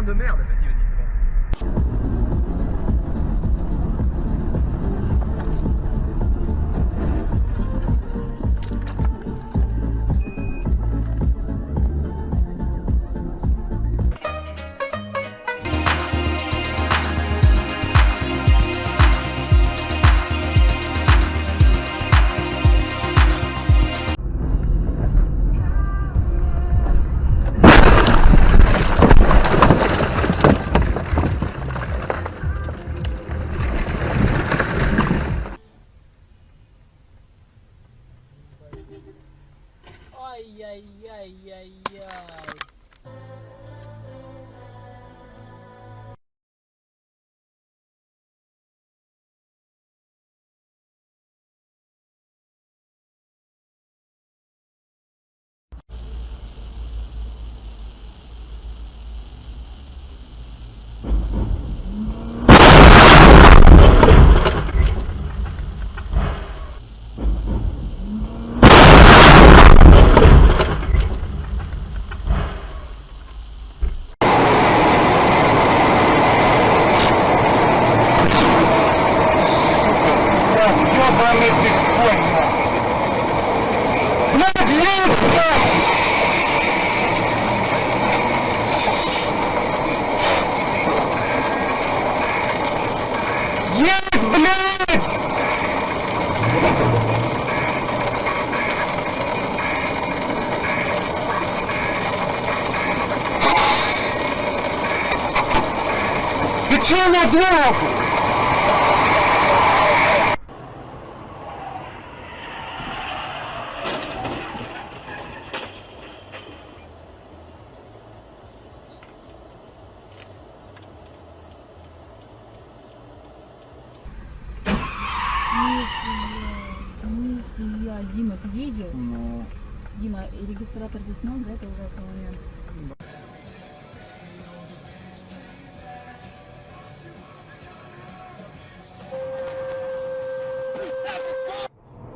de merde. Vas-y, c'est bon. Ай-яй-яй-яй-яй. Ёбаный ты конь, нахуй! Блядь, едь, нахуй! Едь, блядь! Ты чё надумал? Нихуя. Дима, ты видел? Ну... Дима, и регистратор здесь много, да, это уже этого момента?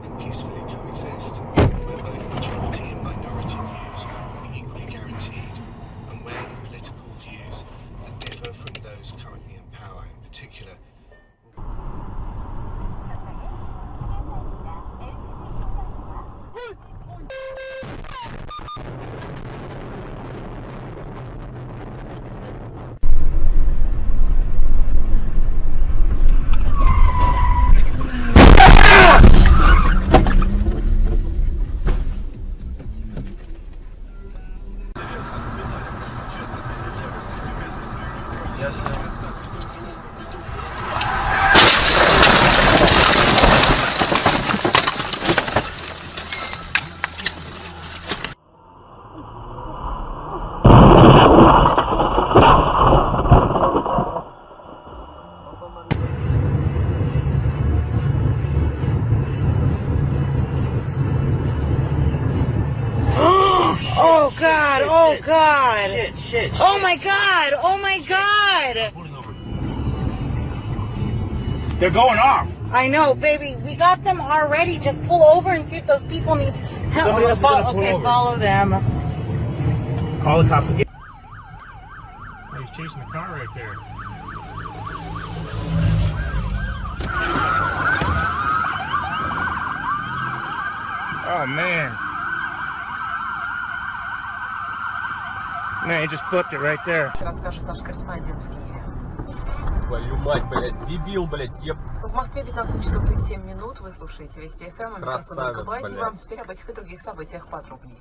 And peacefully coexist, where both majority and minority views are equally guaranteed, and where political views that differ from those currently in power in particular. Oh God! Oh God! Shit. Oh my God! Oh my God! They're going off. I know, baby. We got them already. Just pull over and see if those people need help. Somebody else is gonna pull Okay, over. follow them. Call the cops again. Oh, he's chasing a car right there. Oh man. Man, he just flipped it right there. Расскажет наш корреспондент в Киеве. Твою мать, блядь, дебил, блядь, еб... В Москве 15 часов 37 минут. Вы слушаете Вести ФМ. Красавец, Давайте блядь. вам теперь обо всех и других событиях подробнее.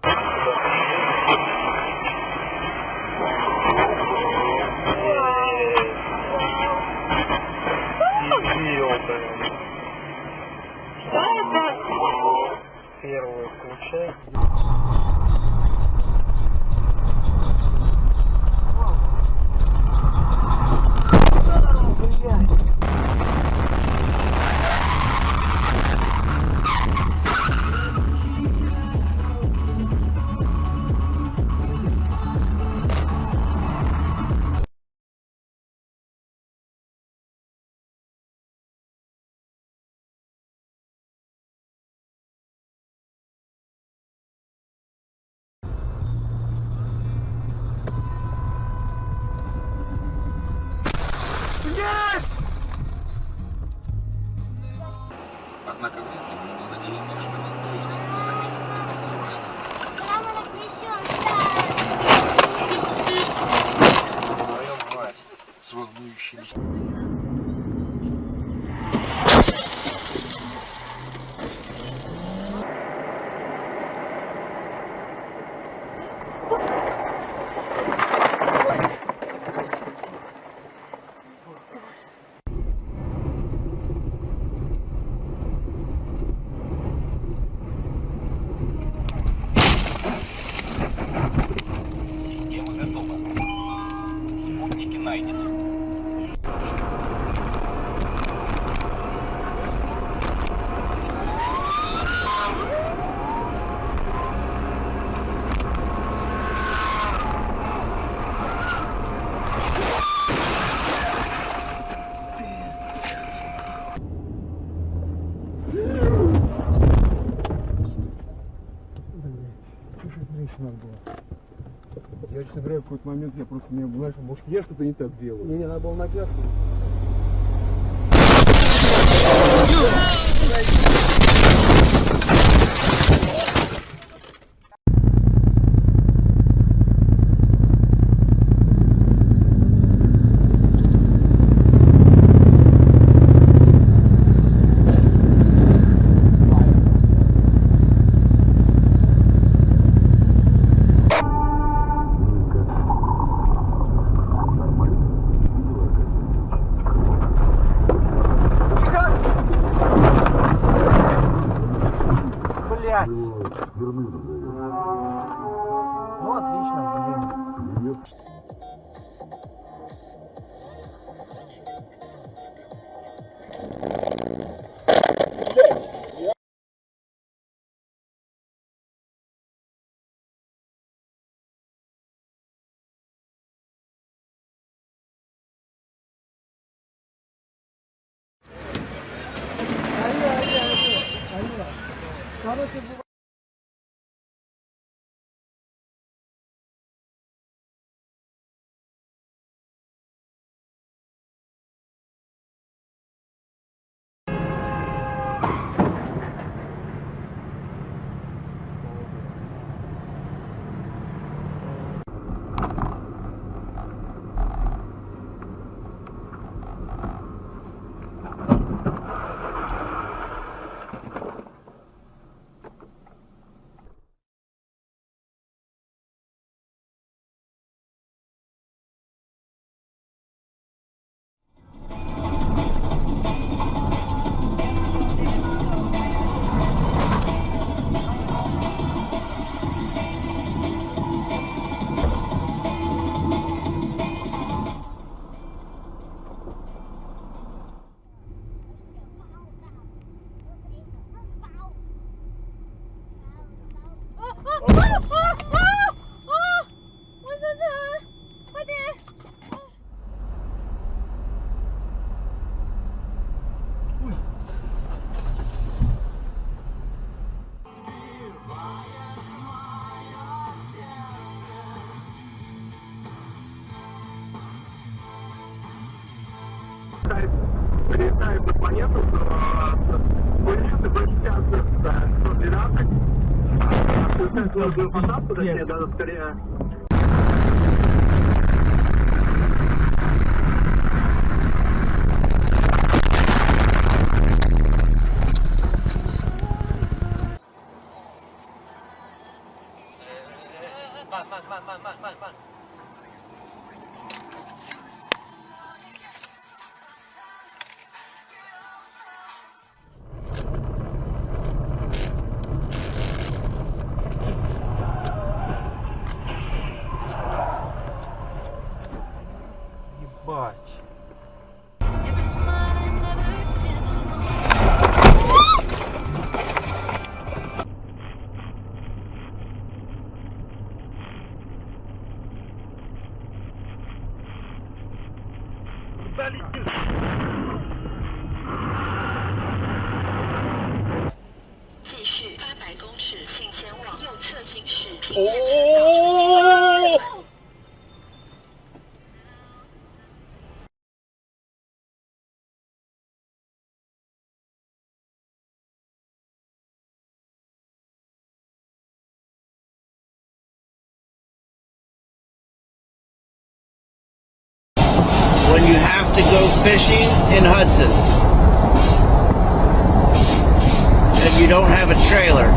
Первую включай. какой-то момент я просто не знаешь, может я что-то не так делаю. Не, надо было на пляжку. Ну, отлично. Прилетает на планету, вылетит и сейчас 112. Совершенно посадку, точнее, даже скорее. Ебать. Куда летишь? 继续800公尺，请前往右侧行驶平面车道中心。When you have to go fishing in Hudson and you don't have a trailer.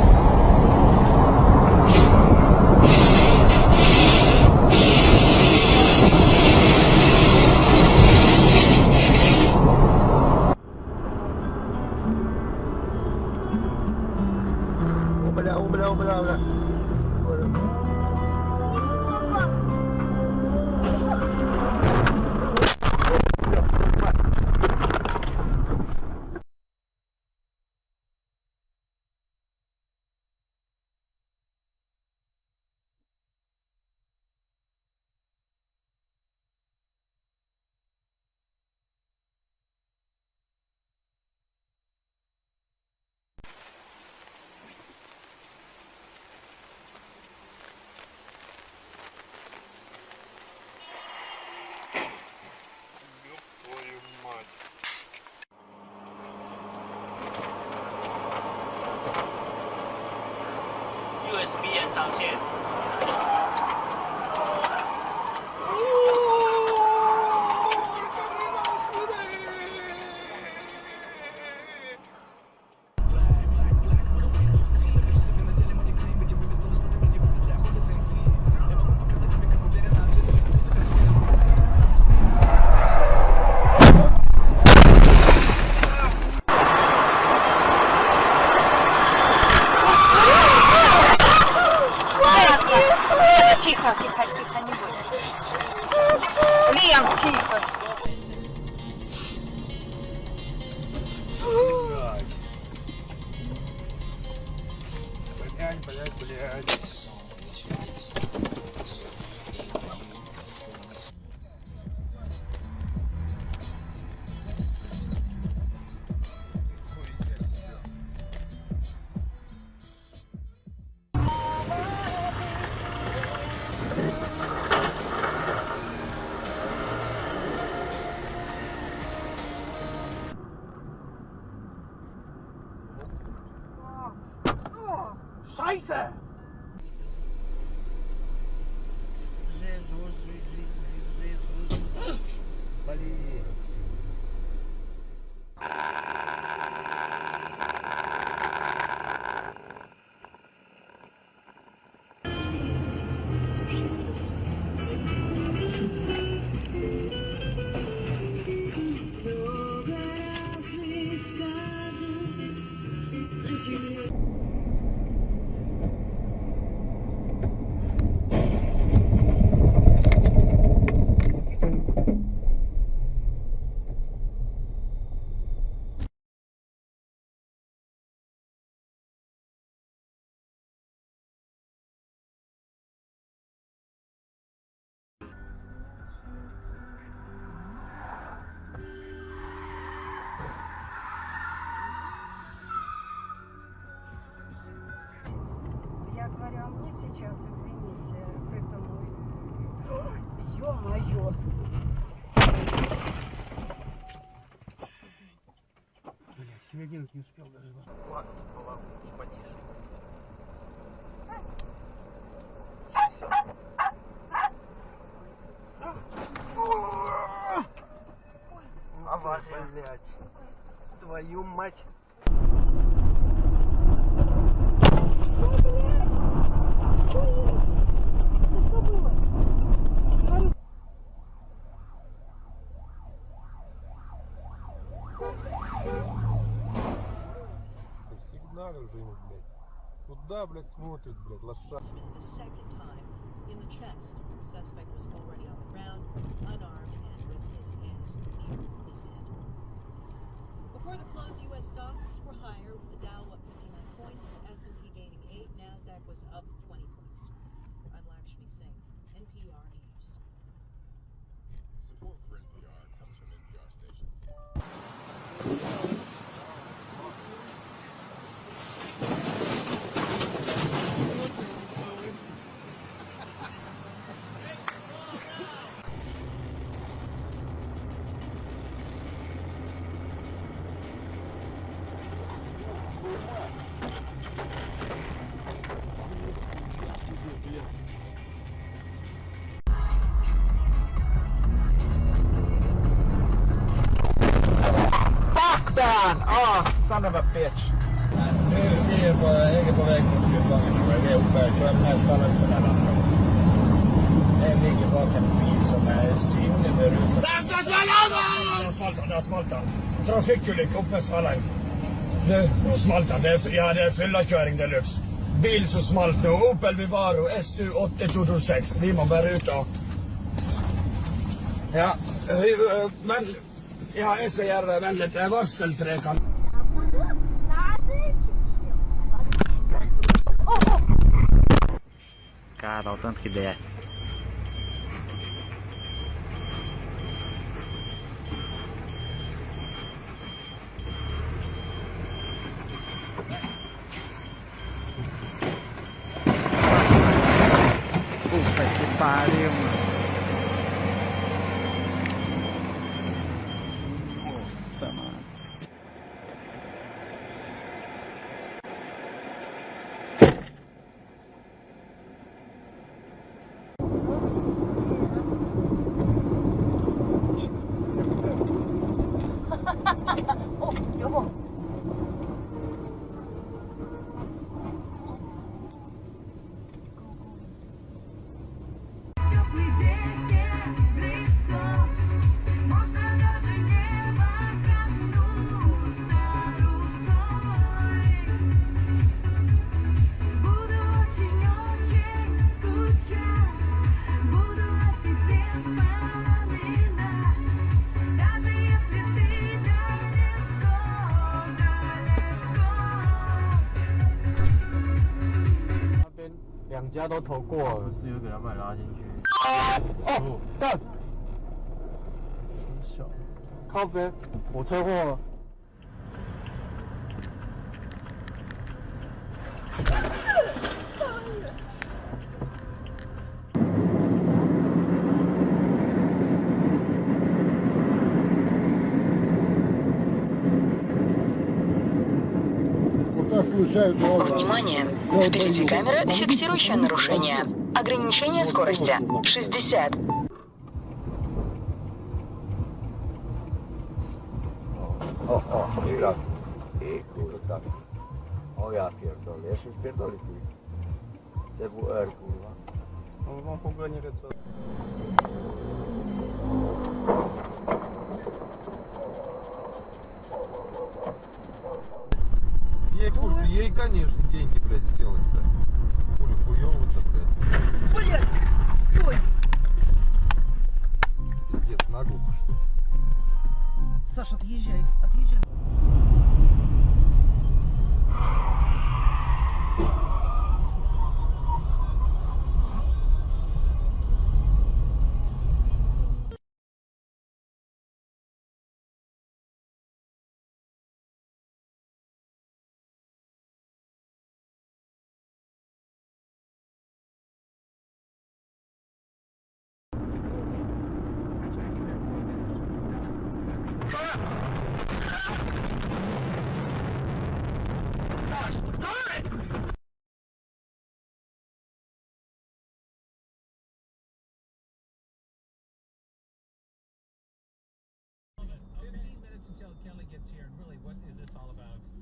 长线。Тихо, тихо, тихо, не бойся. Лен, тихо. Блядь. Scheiße! Я говорю, а мне сейчас, извините, к этому... Ё-моё! Блядь, себя делать не успел даже. Ладно, ладно, чуть потише. Авария, блядь. Твою мать. Сигнали уже ему, блядь. Куда, блядь, смотрит, блядь, лошадь? The second time in the chest. The suspect was already on the ground, unarmed, and with his hands near his head. Before the close, U.S. stocks were higher, with the Dow up 59 points, S&P gaining 8, NASDAQ was up 20 points. I'm Lakshmi Singh, NPR News. Support for NPR comes from NPR stations. Oh, son of a bitch. Vi är på väg mot utgången. Vi är uppe, kör nästan ut för den andra. Det ligger bakom en bil som är sinneberusad. Där smalt han! Trafikolycka uppe med Svalheim. Nu smalt han. Det är fyllaköring deluxe. Bil som smalt nu. Opel Vivaro SU 8226. Vi må bare ut da. Ja, men ja, jeg skal gjøre det. Vent litt. Det er varseltrekan. Cara, o tanto que der. Puta que pariu, mano. Nossa, mano. 여보.两家都投过了，是有给他们拉进去。哦，干！小，靠边，我车祸了。Внимание! Впереди камера, фиксирующая нарушение. Ограничение скорости 60. Ей, конечно, деньги, блядь, сделать-то. Хули хуёво-то, блядь. Блядь, стой! Пиздец, наглухо, что ли? Саша, отъезжай, отъезжай.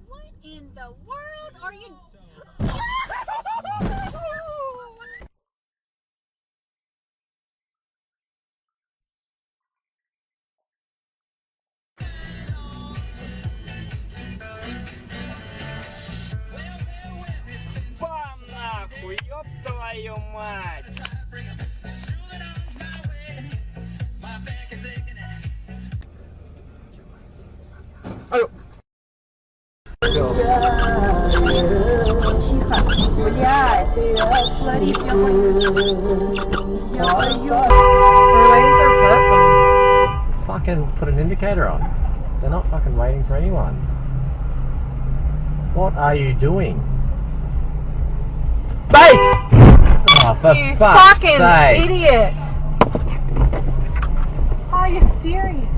What in the world are you? Бам нахуй, ёб твою мать! Тихо. Блядь, ты Флорид, я Fucking put an indicator on. They're not fucking waiting for anyone. What are you doing? Bates! Oh, for You fuck's fucking sake. idiot! Are you serious?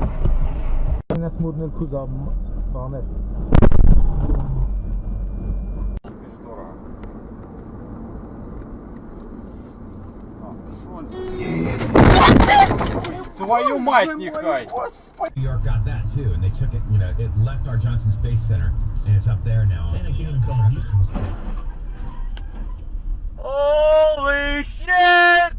Nas murnym kuzam, mamy. Твою мать, нехай! New York got that too, and they took it. You know, it left our Johnson Space Center, and it's up there now. And I can't even come to Houston. Holy shit!